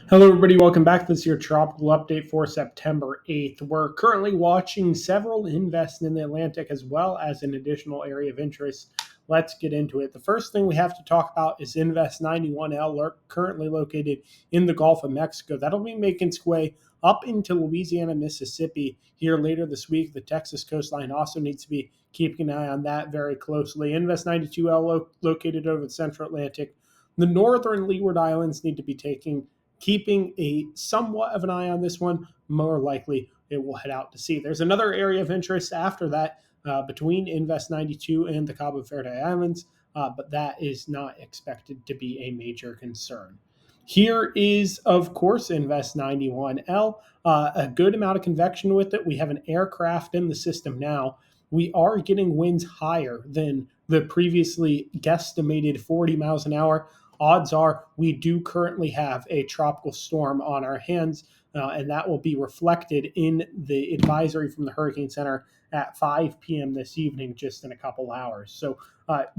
Hello, everybody. Welcome back. This is your tropical update for September 8th. We're currently watching several invests in the Atlantic as well as an additional area of interest. Let's get into it. The first thing we have to talk about is Invest 91L, currently located in the Gulf of Mexico. That'll be making its way up into Louisiana, Mississippi here later this week. The Texas coastline also needs to be keeping an eye on that very closely. Invest 92L, located over the Central Atlantic. The northern Leeward Islands need to be keeping a somewhat of an eye on this one. More likely it will head out to sea. There's another area of interest after that between Invest 92 and the Cabo Verde Islands, but that is not expected to be a major concern. Here is, of course, Invest 91L. A good amount of convection with it. We have an aircraft in the system now. We are getting winds higher than the previously guesstimated 40 miles an hour. Odds are we do currently have a tropical storm on our hands, and that will be reflected in the advisory from the Hurricane Center at 5 p.m. this evening, just in a couple hours. So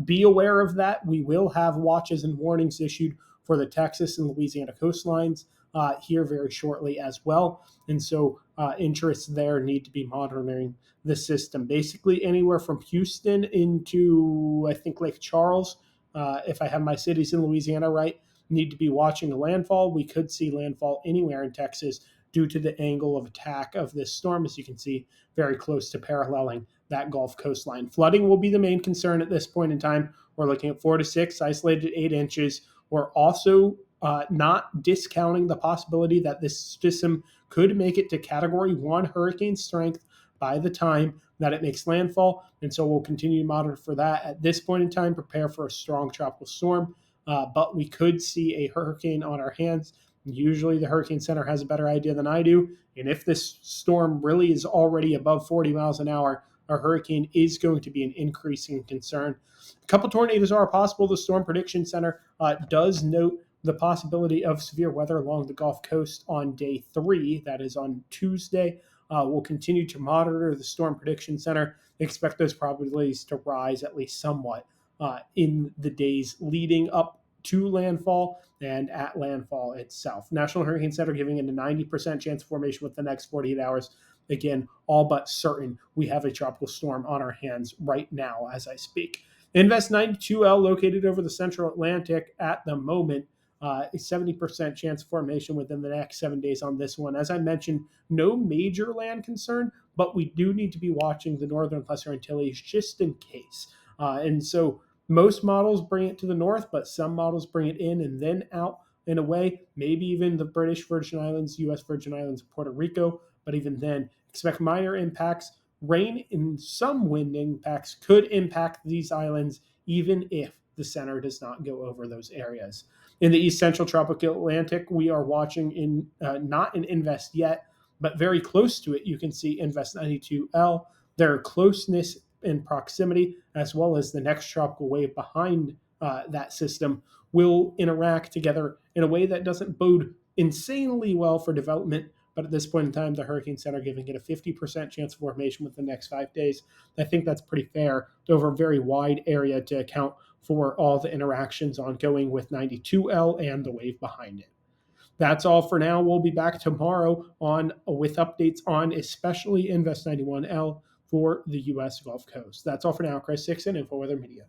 be aware of that. We will have watches and warnings issued for the Texas and Louisiana coastlines here very shortly as well. And so interests there need to be monitoring the system. Basically anywhere from Houston into, I think, Lake Charles, if I have my cities in Louisiana right, need to be watching the landfall. We could see landfall anywhere in Texas due to the angle of attack of this storm, as you can see, very close to paralleling that Gulf coastline. Flooding will be the main concern at this point in time. We're looking at 4 to 6, isolated 8 inches. We're also not discounting the possibility that this system could make it to Category 1 hurricane strength by the time that it makes landfall. And so we'll continue to monitor for that. At this point in time, prepare for a strong tropical storm, but we could see a hurricane on our hands. Usually the Hurricane Center has a better idea than I do. And if this storm really is already above 40 miles an hour, a hurricane is going to be an increasing concern. A couple tornadoes are possible. The Storm Prediction Center does note the possibility of severe weather along the Gulf Coast on day 3. That is on Tuesday. We'll continue to monitor the Storm Prediction Center. Expect those probabilities to rise at least somewhat in the days leading up to landfall and at landfall itself. National Hurricane Center giving it a 90% chance of formation within the next 48 hours. Again, all but certain we have a tropical storm on our hands right now as I speak. Invest 92L, located over the Central Atlantic at the moment. A 70% chance of formation within the next 7 days on this one. As I mentioned, no major land concern, but we do need to be watching the Northern Lesser Antilles just in case. And so most models bring it to the north, but some models bring it in and then out and away, maybe even the British Virgin Islands, U.S. Virgin Islands, Puerto Rico. But even then, expect minor impacts. Rain and some wind impacts could impact these islands, even if the center does not go over those areas. In the East Central Tropical Atlantic, we are watching in not an Invest yet, but very close to it. You can see Invest 92L. Their closeness in proximity, as well as the next tropical wave behind that system, will interact together in a way that doesn't bode insanely well for development. But at this point in time, the Hurricane Center giving it a 50% chance of formation within the next 5 days. I think that's pretty fair over a very wide area to account for all the interactions ongoing with 92L and the wave behind it. That's all for now. We'll be back tomorrow with updates on especially Invest 91L for the U.S. Gulf Coast. That's all for now. Chris Dixon, InfoWeather Media.